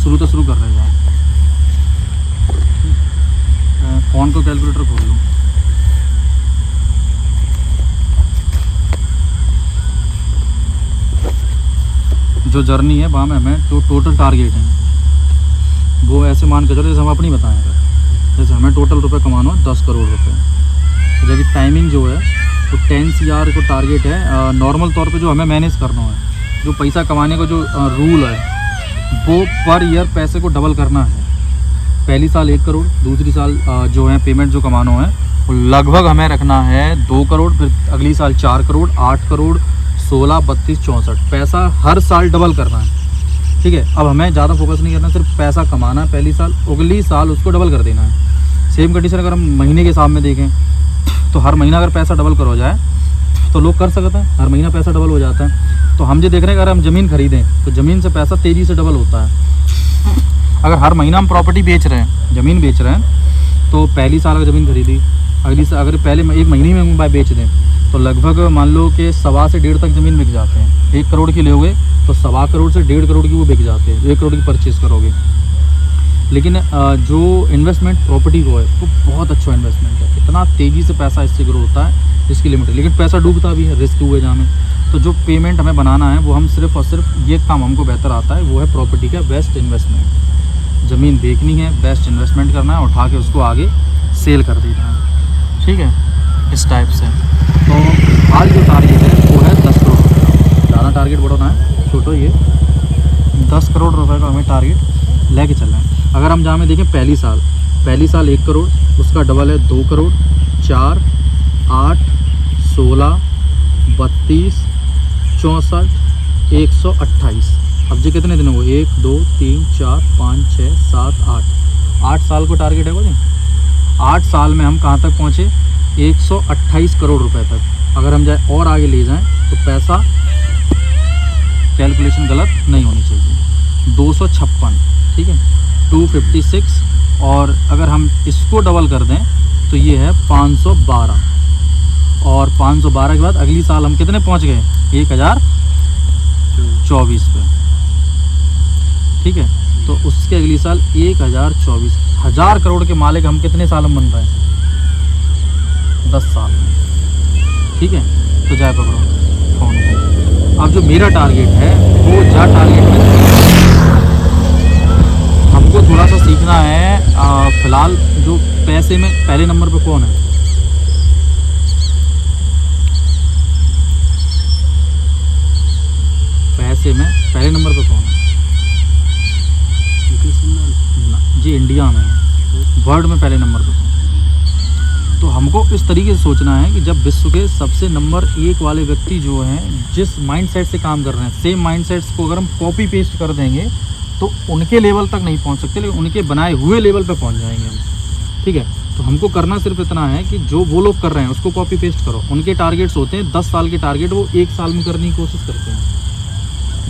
शुरू तो शुरू कर रहे हैं। फ़ोन को कैलकुलेटर खोल लूँ। जो जर्नी है वहाँ में हमें जो टोटल टारगेट है वो ऐसे मान के चलो जैसे हम अपनी बताएंगे, जैसे हमें टोटल रुपए कमाना है 10 करोड़ रुपए। तो जबकि टाइमिंग जो है वो 10 CR को टारगेट है। नॉर्मल तौर पे जो हमें मैनेज करना है, जो पैसा कमाने का जो रूल है वो पर ईयर पैसे को डबल करना है। पहली साल 1 करोड़, दूसरी साल जो है पेमेंट जो कमाना है वो लगभग हमें रखना है 2 करोड़, फिर अगली साल 4 करोड़, 8 करोड़, 16, 32, 64 पैसा हर साल डबल करना है। ठीक है, अब हमें ज़्यादा फोकस नहीं करना, सिर्फ पैसा कमाना है पहली साल, अगली साल उसको डबल कर देना है। सेम कंडीशन अगर हम महीने के हिसाब में देखें तो हर महीना अगर पैसा डबल कर हो जाए तो लोग कर सकते हैं, हर महीना पैसा डबल हो जाता है। तो हम ये देख रहे हैं अगर हम ज़मीन खरीदें तो ज़मीन से पैसा तेज़ी से डबल होता है। अगर हर महीना हम प्रॉपर्टी बेच रहे हैं, ज़मीन बेच रहे हैं, तो पहली साल अगर ज़मीन खरीदी, अगली साल अगर पहले 1 महीने में बेच दें तो लगभग मान लो कि 1.25 से 1.5 तक ज़मीन बिक जाते हैं। 1 करोड़ की लोगे तो 1.25 करोड़ से 1.5 करोड़ की वो बिक जाते हैं, 1 करोड़ की परचेज़ करोगे। लेकिन जो इन्वेस्टमेंट प्रॉपर्टी को है वो बहुत अच्छा इन्वेस्टमेंट है, इतना तेज़ी से पैसा इससे ग्रो होता है, इसकी लिमिट है। लेकिन पैसा डूबता भी है, रिस्क हुए जहाँ में। तो जो पेमेंट हमें बनाना है वो हम सिर्फ और सिर्फ ये काम हमको बेहतर आता है, वो है प्रॉपर्टी का बेस्ट इन्वेस्टमेंट। ज़मीन देखनी है, बेस्ट इन्वेस्टमेंट करना है, उठा के उसको आगे सेल कर देना है। ठीक है, इस टाइप से। तो आज जो टारगेट है वो है 10 करोड़ रुपये। ज़्यादा टारगेट बढ़ाना है, छोटो ये 10 करोड़ रुपए का हमें टारगेट लेके चलना है। अगर हम जहाँ में देखें पहली साल 1 करोड़, उसका डबल है 2 करोड़, 4, 8, 16, 32, 64, 128। अब जी कितने दिन हो, 1, 2, 3, 4, 5, 6, 7, 8 साल को टारगेट है वो जी। 8 साल में हम कहाँ तक पहुँचे, 128 करोड़ रुपए तक। अगर हम जाए और आगे ले जाएं तो पैसा, कैलकुलेशन गलत नहीं होनी चाहिए, 256, ठीक है, 256। और अगर हम इसको डबल कर दें तो ये है 512। और 512 के बाद अगली साल हम कितने पहुंच गए, 1024 पे। ठीक है, तो उसके अगली साल 1024, 1000 करोड़ के मालिक हम कितने साल में बन रहे हैं, 10 साल में। ठीक है, तो जाए पकड़ो फोन को। अब जो मेरा टारगेट है वो जा टारगेट में हमको थोड़ा सा सीखना है। फिलहाल जो पैसे में पहले नंबर पे कौन है, पैसे में पहले नंबर पे कौन है जी, इंडिया में, वर्ल्ड में पहले नंबर पे। तो हमको इस तरीके से सोचना है कि जब विश्व के सबसे नंबर 1 वाले व्यक्ति जो हैं जिस माइंडसेट से काम कर रहे हैं, सेम माइंडसेट्स को अगर हम कॉपी पेस्ट कर देंगे तो उनके लेवल तक नहीं पहुंच सकते, लेकिन उनके बनाए हुए लेवल पे पहुंच जाएंगे हम। ठीक है, तो हमको करना सिर्फ इतना है कि जो वो लोग कर रहे हैं उसको कॉपी पेस्ट करो। उनके टारगेट्स होते हैं 10 साल के टारगेट, वो 1 साल में करने की कोशिश करते हैं।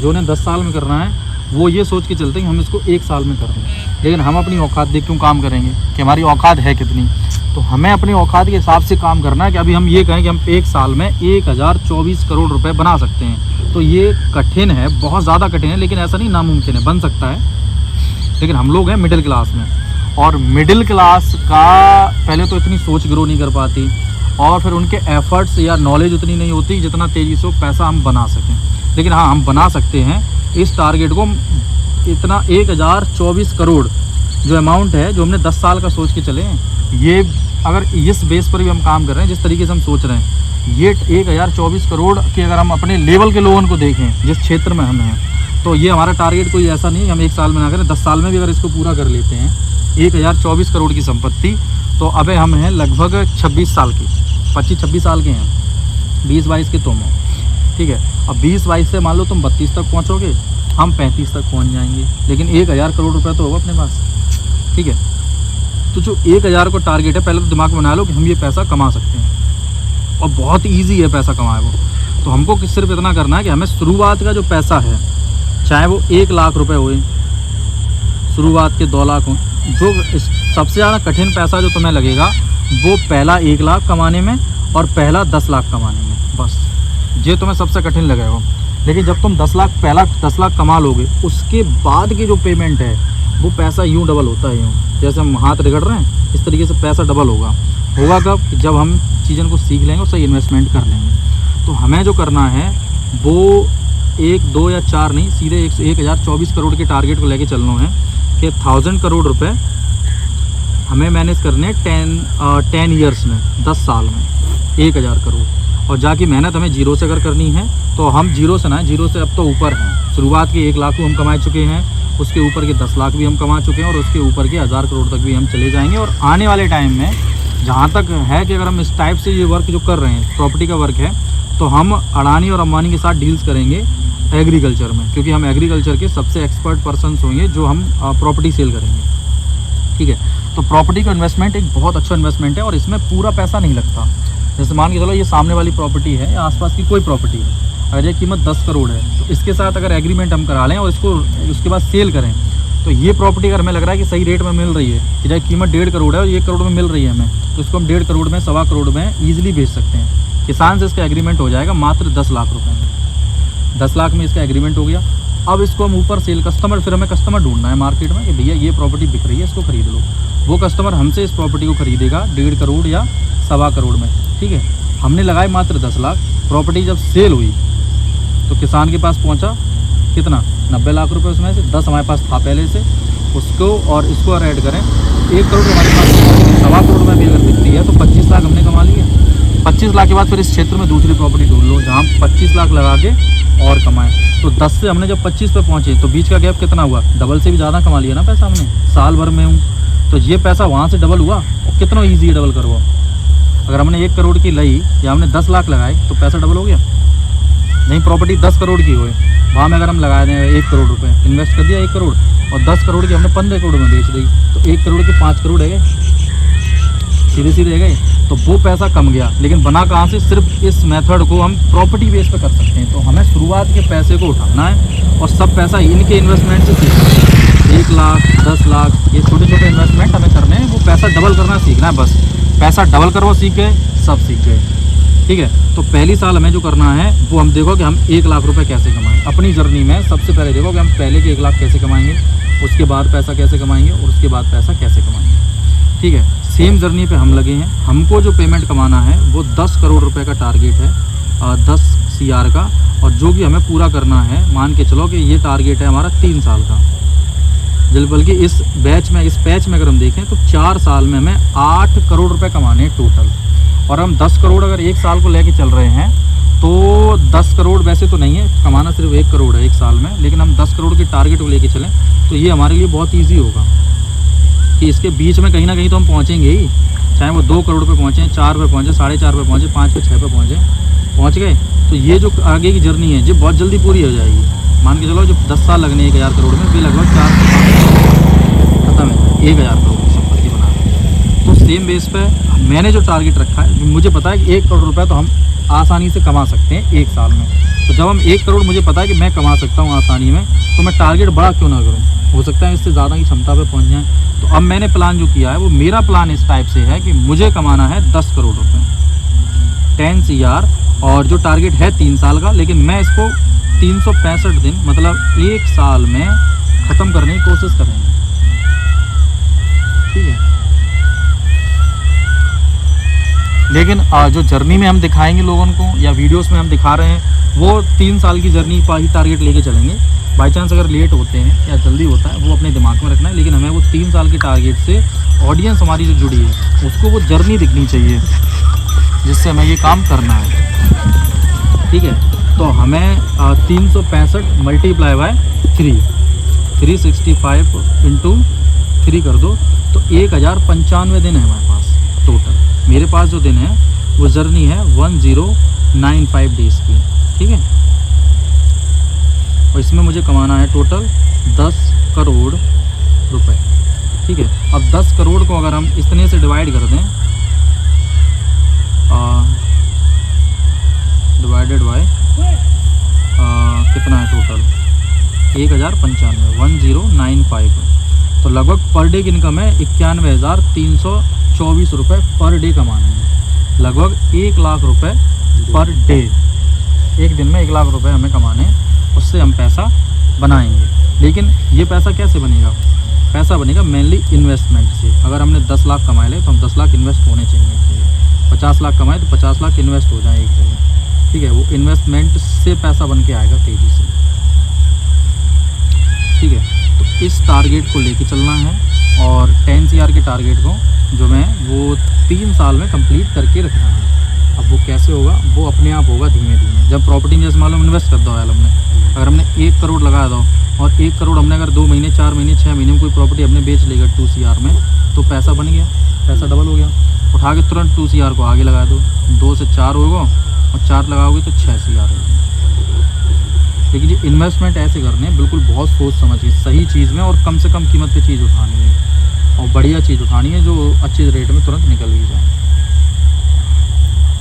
जो उन्हें 10 साल में करना है वो ये सोच के चलते हैं कि हम इसको 1 साल में कर दें। लेकिन हम अपनी औकात देख क्यों काम करेंगे कि हमारी औकात है कितनी। तो हमें अपनी औकात के हिसाब से काम करना है कि अभी हम ये कहें कि हम 1 साल में 1024 करोड़ रुपए बना सकते हैं, तो ये कठिन है, बहुत ज़्यादा कठिन है, लेकिन ऐसा नहीं नामुमकिन है, बन सकता है। लेकिन हम लोग हैं मिडिल क्लास में, और मिडिल क्लास का पहले तो इतनी सोच ग्रो नहीं कर पाती, और फिर उनके एफर्ट्स या नॉलेज उतनी नहीं होती जितना तेज़ी से पैसा हम बना सकें। लेकिन हाँ, हम बना सकते हैं इस टारगेट को। इतना 1024 करोड़ जो अमाउंट है, जो हमने 10 साल का सोच के चले, ये अगर इस बेस पर भी हम काम कर रहे हैं, जिस तरीके से हम सोच रहे हैं, ये 1024 करोड़ के अगर हम अपने लेवल के लोगों को देखें जिस क्षेत्र में हम हैं, तो ये हमारा टारगेट कोई ऐसा नहीं है हम 1 साल में ना करें, 10 साल में भी अगर इसको पूरा कर लेते हैं 1024 करोड़ की संपत्ति, तो अबे हम हैं लगभग 26 साल के, 25-26 साल के हैं, 20-22 के तुम हो। ठीक है, अब 20-22 से मान लो तुम 32 तक पहुँचोगे, हम 35 तक पहुँच जाएंगे, लेकिन 1000 करोड़ रुपये तो होगा अपने पास। ठीक है, तो जो 1000 को टारगेट है, पहले तो दिमाग में बना लो कि हम ये पैसा कमा सकते हैं, और बहुत ईजी है पैसा कमाए वो। तो हमको सिर्फ इतना करना है कि हमें शुरुआत का जो पैसा है, चाहे वो 1 लाख रुपए हुए, शुरुआत के 2 लाख हो, जो सबसे ज़्यादा कठिन पैसा जो तुम्हें लगेगा वो पहला 1 लाख कमाने में और पहला 10 लाख कमाने में, बस ये तुम्हें सबसे कठिन लगेगा। लेकिन जब तुम 10 लाख पहला 10 लाख कमा लोगे, उसके बाद की जो पेमेंट है वो पैसा यूँ डबल होता है। यूँ जैसे हम हाथ रगड़ रहे हैं, इस तरीके से पैसा डबल होगा कब? जब हम चीज़ों को सीख लेंगे और सही इन्वेस्टमेंट कर लेंगे। तो हमें जो करना है वो 1, 2 या 4 नहीं, सीधे 1024 करोड़ के टारगेट को लेके चलना है कि 1000 करोड़ रुपए हमें मैनेज करने 10 ईयर्स में, 10 साल में 1000 करोड़। और जाके मेहनत हमें जीरो से अगर करनी है तो हम जीरो से ना, जीरो से अब तो ऊपर हैं। शुरुआत के 1 लाख को हम कमा चुके हैं, उसके ऊपर के 10 लाख भी हम कमा चुके हैं, और उसके ऊपर के 1000 करोड़ तक भी हम चले जाएंगे। और आने वाले टाइम में जहाँ तक है कि अगर हम इस टाइप से ये वर्क जो कर रहे हैं, प्रॉपर्टी का वर्क है, तो हम अडानी और अंबानी के साथ डील्स करेंगे एग्रीकल्चर में, क्योंकि हम एग्रीकल्चर के सबसे एक्सपर्ट पर्सनस होंगे जो हम प्रॉपर्टी सेल करेंगे। ठीक है, तो प्रॉपर्टी का इन्वेस्टमेंट एक बहुत अच्छा इन्वेस्टमेंट है और इसमें पूरा पैसा नहीं लगता। जैसे मान के चलो ये सामने वाली प्रॉपर्टी है या आसपास की कोई प्रॉपर्टी है, अगर ये कीमत 10 करोड़ है, तो इसके साथ अगर एग्रीमेंट हम करा लें और इसको उसके बाद सेल करें, तो ये प्रॉपर्टी अगर हमें लग रहा है कि सही रेट में मिल रही है, कि जब कीमत 1.5 करोड़ है और 1 करोड़ में मिल रही है हमें, तो इसको हम 1.5 करोड़ में, 1.25 करोड़ में ईजिली बेच सकते हैं। किसान से इसका एग्रीमेंट हो जाएगा मात्र 10 लाख रुपये में। 10 लाख में इसका एग्रीमेंट हो गया। अब इसको हम ऊपर सेल कस्टमर, फिर हमें कस्टमर ढूंढना है मार्केट में कि भैया ये प्रॉपर्टी बिक रही है, इसको खरीद लो। वो कस्टमर हमसे इस प्रॉपर्टी को खरीदेगा 1.5 करोड़ या 1.25 करोड़ में। ठीक है, हमने लगाए मात्र 10 लाख। प्रॉपर्टी जब सेल हुई तो किसान के पास पहुंचा कितना? 90 लाख रुपए। उसमें से 10 हमारे पास था पहले से, उसको और इसको और ऐड करें 1 करोड़ हमारे पास। 1.25 करोड़ में भी अगर बिकती है तो 25 लाख हमने कमा लिए। 25 लाख के बाद फिर इस क्षेत्र में दूसरी प्रॉपर्टी ढूंढ लो जहाँ 25 लाख लगा के और कमाएं। तो 10 से हमने जब 25 पे पहुँचे तो बीच का गैप कितना हुआ? डबल से भी ज़्यादा कमा लिया ना पैसा हमने। साल भर में हूँ तो ये पैसा वहाँ से डबल हुआ। और कितना ईजी है डबल करवा। अगर हमने 1 करोड़ की लाई या हमने 10 लाख लगाए तो पैसा डबल हो गया? नहीं, प्रॉपर्टी 10 करोड़ की हुई, वहाँ में अगर हम लगा दें 1 करोड़ रुपए, इन्वेस्ट कर दिया 1 करोड़, और 10 करोड़ की हमने 15 करोड़ में बेच दी, तो 1 करोड़ के 5 करोड़ है गए, सीधे सीधे गए। तो वो पैसा कम गया, लेकिन बना कहाँ से? सिर्फ इस मेथड को हम प्रॉपर्टी बेस पे कर सकते हैं। तो हमें शुरुआत के पैसे को उठाना है और सब पैसा इनके इन्वेस्टमेंट से सीखना है। 1 लाख, 10 लाख, ये छोटे छोटे इन्वेस्टमेंट हमें करने हैं। वो पैसा डबल करना सीखना है बस। पैसा डबल करो सीख गए, सब सीख गए। ठीक है, तो पहली साल हमें जो करना है वो हम देखो कि हम 1 लाख रुपए कैसे कमाएं अपनी जर्नी में। सबसे पहले देखो कि हम पहले के 1 लाख कैसे कमाएंगे, उसके बाद पैसा कैसे कमाएंगे, और उसके बाद पैसा कैसे कमाएंगे। ठीक है, सेम जर्नी पे हम लगे हैं। हमको जो पेमेंट कमाना है वो 10 करोड़ रुपए का टारगेट है, 10 CR का, और जो कि हमें पूरा करना है। मान के चलो कि ये टारगेट है हमारा 3 साल का। बल्कि इस पैच में अगर हम देखें तो 4 साल में हमें 8 करोड़ रुपए कमाने हैं टोटल। और हम 10 करोड़ अगर 1 साल को लेके चल रहे हैं तो 10 करोड़ वैसे तो नहीं है, कमाना सिर्फ 1 करोड़ है 1 साल में, लेकिन हम 10 करोड़ के टारगेट को लेके चलें तो ये हमारे लिए बहुत ईजी होगा कि इसके बीच में कहीं ना कहीं तो हम पहुँचेंगे ही। चाहे वो 2 करोड़ पे पहुँचें, 4 पे पहुँचे, 4.5 पे पहुँचे, 5 पे, 6 पे पहुँच गए, तो ये जो आगे की जर्नी है ये बहुत जल्दी पूरी हो जाएगी। मान के चलो जो 10 साल लगने 1000 करोड़ में, भी लगभग 4 से 5 खत्म है 1000 करोड़ की संपत्ति बनाना। तो सेम बेस पे मैंने जो टारगेट रखा है, मुझे पता है कि 1 करोड़ रुपए तो हम आसानी से कमा सकते हैं 1 साल में। तो जब हम 1 करोड़ मुझे पता है कि मैं कमा सकता हूँ आसानी में, तो मैं टारगेट बड़ा क्यों ना करूँ? हो सकता है इससे ज़्यादा की क्षमता पे पहुँच जाए। तो अब मैंने प्लान जो किया है वो मेरा प्लान इस टाइप से है कि मुझे कमाना है 10 करोड़ रुपये, 10 CR, और जो टारगेट है 3 साल का, लेकिन मैं इसको 365 दिन मतलब 1 साल में ख़त्म करने की कोशिश करेंगे। ठीक है, लेकिन जो जर्नी में हम दिखाएंगे लोगों को या वीडियोस में हम दिखा रहे हैं वो 3 साल की जर्नी का ही टारगेट लेके चलेंगे। बाई चांस अगर लेट होते हैं या जल्दी होता है वो अपने दिमाग में रखना है, लेकिन हमें वो 3 साल के टारगेट से ऑडियंस हमारी जो जुड़ी है उसको वो जर्नी दिखनी चाहिए जिससे हमें ये काम करना है। ठीक है, तो हमें 365 मल्टीप्लाई बाय 365 इंटू 3 कर दो तो 1095 दिन है हमारे पास टोटल। मेरे पास जो दिन है वो जर्नी है 1095 डेज़ की। ठीक है, और इसमें मुझे कमाना है टोटल 10 करोड़ रुपए। ठीक है, अब 10 करोड़ को अगर हम इतने से डिवाइड कर दें, डिवाइडेड बाय कितना है टोटल 1095 तो लगभग पर डे की इनकम है 91,324 रुपये पर डे कमाने हैं। लगभग 1 लाख रुपए पर डे, एक दिन में 1 लाख रुपए हमें कमाने हैं, उससे हम पैसा बनाएंगे। लेकिन ये पैसा कैसे बनेगा? पैसा बनेगा मेनली इन्वेस्टमेंट से। अगर हमने 10 लाख कमाए ले तो हम 10 लाख इन्वेस्ट होने चाहिए। 50 लाख कमाए तो 50 लाख इन्वेस्ट हो जाए एक जगह, ठीक है। वो इन्वेस्टमेंट से पैसा बन के आएगा तेज़ी से, ठीक है। तो इस टारगेट को लेके चलना है और 10 CR के टारगेट को जो मैं वो 3 साल में कंप्लीट करके रखना है। अब वो कैसे होगा? वो अपने आप होगा धीमे धीमे। जब प्रॉपर्टी में जैसे मालूम इन्वेस्ट कर दो यार हमने, अगर हमने 1 करोड़ लगा दो और 1 करोड़ हमने अगर 2 महीने 4 महीने 6 महीने में कोई प्रॉपर्टी हमने बेच लेगा 2 CR में, तो पैसा बन गया, पैसा डबल हो गया। उठा के तुरंत 2 CR को आगे लगा दो, 2 से 4 होगा और 4 लगाओगे तो 6 CR होगा। लेकिन ये इन्वेस्टमेंट ऐसे करने हैं बिल्कुल बहुत सोच समझ के, सही चीज़ में और कम से कम कीमत पे चीज़ उठानी है और बढ़िया चीज़ उठानी है जो अच्छे रेट में तुरंत निकल भी जाए,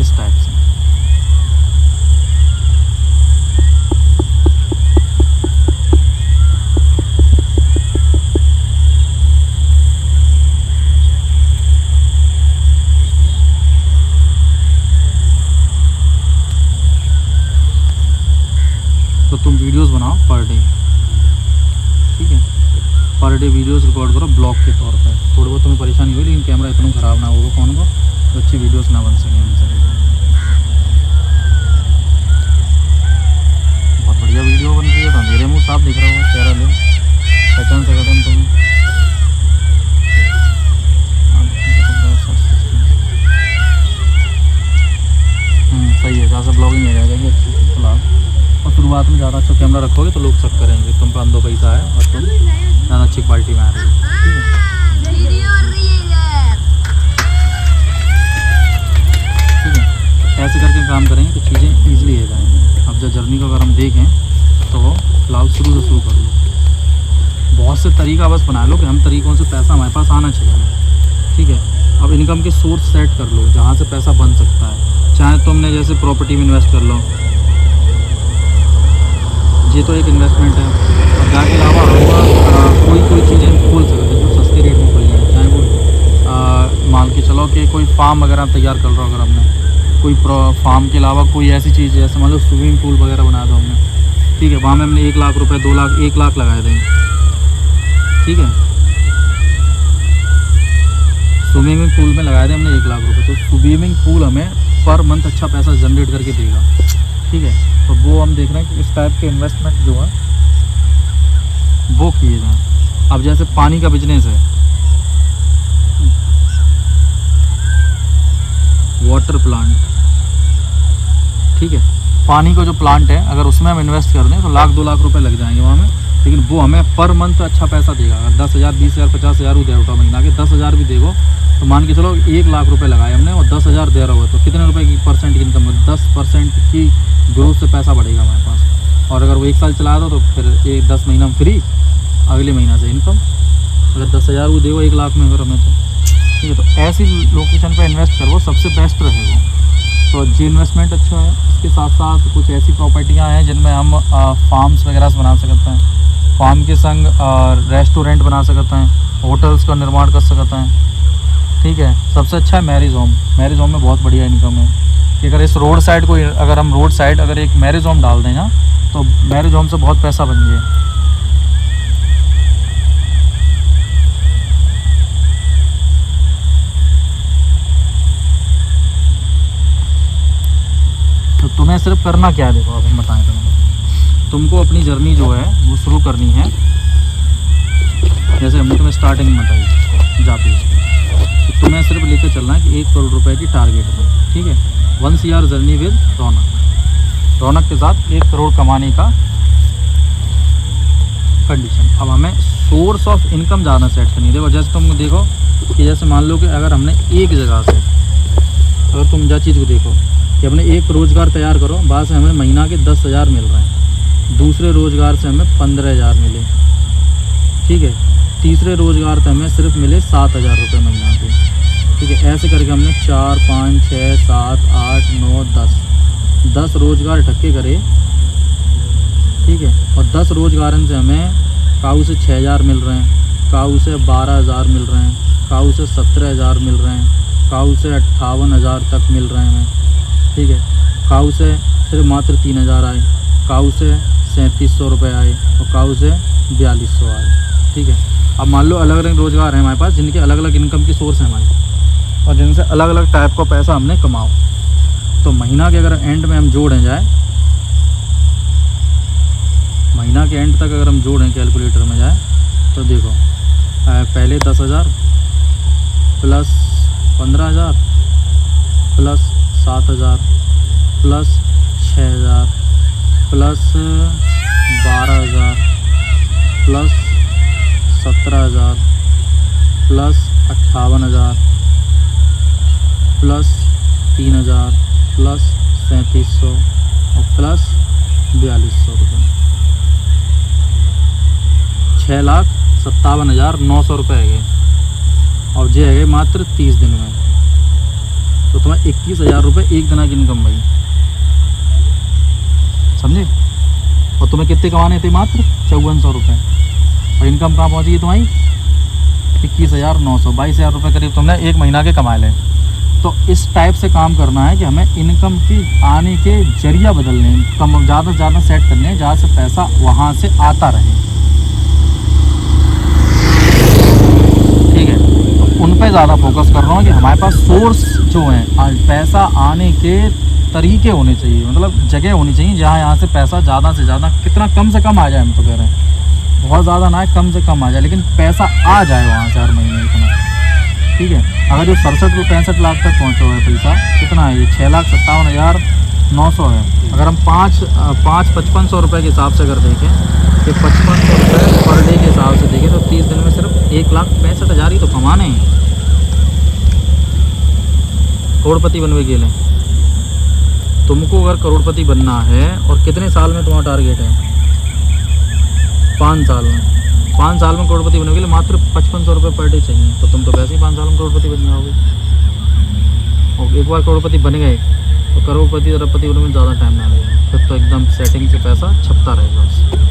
इस टाइप से। तो तुम वीडियोस बनाओ पर डे, ठीक है। पर डे वीडियोस रिकॉर्ड करो ब्लॉग के तौर पे। थोड़ी बहुत तुम्हें परेशानी हुई लेकिन कैमरा इतना ख़राब ना होगा फ़ोन को तो अच्छी वीडियोस ना बन सकें हमसे। बहुत बढ़िया वीडियो बन रही है। तो मेरे मुँह साफ दिख रहा होगा, चेहरा ले पहचान सकते तुम। सही है, जहाँ से ब्लॉगिंग आ जाएगी अच्छी फिलहाल। और शुरुआत में ज़्यादा अच्छा कैमरा रखोगे तो लोग शक करेंगे तुम पर अंधो पैसा है और तुम ज़्यादा अच्छी क्वालिटी में आ रही है, ठीक है। ऐसे करके काम करेंगे तो चीज़ें ईजिली हो जाएंगी। अब जब जर्नी को अगर हम देखें तो फिलहाल शुरू से शुरू कर लो। बहुत से तरीका बस बना लो कि हम तरीक़ों से पैसा हमारे पास आना चाहिए, ठीक है। अब इनकम के सोर्स सेट कर लो जहाँ से पैसा बन सकता है। चाहे तुमने जैसे प्रॉपर्टी में इन्वेस्ट कर लो, ये तो एक इन्वेस्टमेंट है। और जाके अलावा कोई चीज़ें खोल सकते हैं जो सस्ते रेट में खुल जाए। चाहे वो मान के चलो कि कोई फार्म वगैरह तैयार कर रहा हो, अगर हमने कोई फार्म के अलावा कोई ऐसी चीज़ जैसे मान लो स्विमिंग पूल वगैरह बना दो हमने, ठीक है। वहाँ में हमने 1 लाख रुपए 2 लाख 1 लाख लगाए थे, ठीक है। स्विमिंग पूल में लगाए थे हमने 1 लाख रुपए, तो स्विमिंग पूल हमें पर मंथ अच्छा पैसा जनरेट करके देगा, ठीक है। तो वो हम देख रहे हैं कि इस टाइप के इन्वेस्टमेंट जो है वो किए जाएँ। अब जैसे पानी का बिजनेस है, वाटर प्लांट, ठीक है। पानी का जो प्लांट है अगर उसमें हम इन्वेस्ट कर दें तो 1-2 लाख रुपए लग जाएंगे वहाँ में, लेकिन वो हमें पर मंथ अच्छा पैसा देगा। अगर 10,000 20,000 50,000 दे उठा महीना के 10,000 भी देगो तो मान के चलो 1 लाख रुपए लगाए हमने और 10,000 दे रहा हुआ तो कितने रुपए की परसेंट की इनकम है? 10% की ग्रोथ से पैसा बढ़ेगा हमारे पास। और अगर वो 1 साल चला दो तो फिर 10 महीना में फ्री, अगले महीना से इनकम। अगर 10,000 वो देगा 1 लाख में अगर हमें, तो ठीक है। तो ऐसी लोकेशन पर इन्वेस्ट करो, सबसे बेस्ट रहेगा। तो जी इन्वेस्टमेंट अच्छा है। इसके साथ साथ कुछ ऐसी प्रॉपर्टियाँ हैं जिनमें हम फार्म्स वगैरह बना सकते हैं। फार्म के संग रेस्टोरेंट बना सकते हैं, होटल्स का निर्माण कर सकते हैं, ठीक है। सबसे अच्छा है मैरिज होम। मैरिज होम में बहुत बढ़िया इनकम है कि अगर इस रोड साइड को अगर हम रोड साइड अगर एक मैरिज होम डाल दें ना तो मैरिज होम से बहुत पैसा बन जाए। तो तुम्हें सिर्फ करना क्या है, देखो अब हम बताएं तुमको अपनी जर्नी जो है वो शुरू करनी है। जैसे हमने तुम्हें स्टार्टिंग में बताई जाती है, तो तुम्हें सिर्फ लेकर चलना है कि 1 करोड़ रुपए की टारगेट में, ठीक है। 1 CR जर्नी विद रौनक, रौनक के साथ 1 करोड़ कमाने का कंडीशन। अब हमें सोर्स ऑफ इनकम ज़्यादा सेट करनी है। देखो जैसे तुम देखो कि जैसे मान लो कि अगर हमने एक जगह से, अगर तुम जा चीज़ को देखो कि हमने एक रोज़गार तैयार करो, बाद से हमें महीना के 10,000 मिल रहे हैं, दूसरे रोज़गार से हमें 15,000 मिले, ठीक है। तीसरे रोज़गार से हमें सिर्फ मिले 7,000 रुपये महीना के, ठीक है। ऐसे करके हमने 4 5 6 7 8 9 10 रोज़गार इकट्ठे करे, ठीक है। और 10 रोज़गारन से हमें काऊ से 6,000 मिल रहे हैं, काऊ से 12,000 मिल रहे हैं, काऊ से 17,000 मिल रहे हैं, काऊ से 58,000 तक मिल रहे हैं हमें, ठीक है। काऊ से सिर्फ मात्र 3000 आए, काऊ से 3700 रुपये आए और काऊ से 4200 आए। ठीक है, अब मान लो अलग अलग रोज़गार हैं हमारे पास, जिनके अलग अलग इनकम की सोर्स है हमारी, और जिनसे अलग अलग टाइप का पैसा हमने कमाओ। तो महीना के अगर एंड में हम जोड़ें जाए, महीना के एंड तक अगर हम जोड़ें कैलकुलेटर में जाए तो देखो पहले 10,000 plus 15,000 plus 7,000 plus 6,000 plus 12,000 plus 17,000 plus 58,000 plus 3,000 plus 3700 और प्लस 4200 रुपये, 6,57,900 रुपये है गए। और ये है गए मात्र 30 दिन में। तो तुम्हें 21,000 रुपये एक दिन की इनकम भाई, समझे। और तुम्हें कितने कमाने थे? मात्र 5400 रुपये। और इनकम कहाँ पहुँची तुम्हारी? 21,900, 22,000 रुपये करीब तुमने एक महीना के कमा ले। तो इस टाइप से काम करना है कि हमें इनकम की आने के जरिया बदलने, कम ज़्यादा से ज़्यादा सेट करने हैं जहाँ से पैसा वहाँ से आता रहे। ठीक है, तो उन पे ज़्यादा फोकस कर रहा हूँ कि हमारे पास सोर्स जो हैं, पैसा आने के तरीके होने चाहिए, मतलब जगह होनी चाहिए जहाँ यहाँ से पैसा ज़्यादा से ज़्यादा, कितना कम से कम आ जाए। हम तो कह रहे हैं बहुत ज़्यादा ना है, कम से कम आ जाए, लेकिन पैसा आ जाए वहाँ से हर महीने इतना। ठीक है, अगर जो 67 लाख तक पहुँचा हुआ है पैसा, कितना है ये? 6,57,900 है। अगर हम 5500 रुपये के हिसाब से अगर देखें कि 5500 रुपये पर डे के हिसाब से देखें तो 30 दिन में सिर्फ 1,65,000 ही तो कमाने हैं। करोड़पति बनवे के लिए तुमको अगर करोड़पति बनना है, और कितने साल में तुम्हारा टारगेट है? 5 साल में। 5 साल में करोड़पति बनने के लिए मात्र 5500 रुपये पर डे चाहिए। तो तुम तो वैसे ही 5 साल में करोड़पति बन जाओगे। और एक बार करोड़पति बन गए तो करोड़पति अरबपति होने में ज़्यादा टाइम ना लगेगा, फिर तो एकदम सेटिंग से पैसा छपता रहेगा उससे।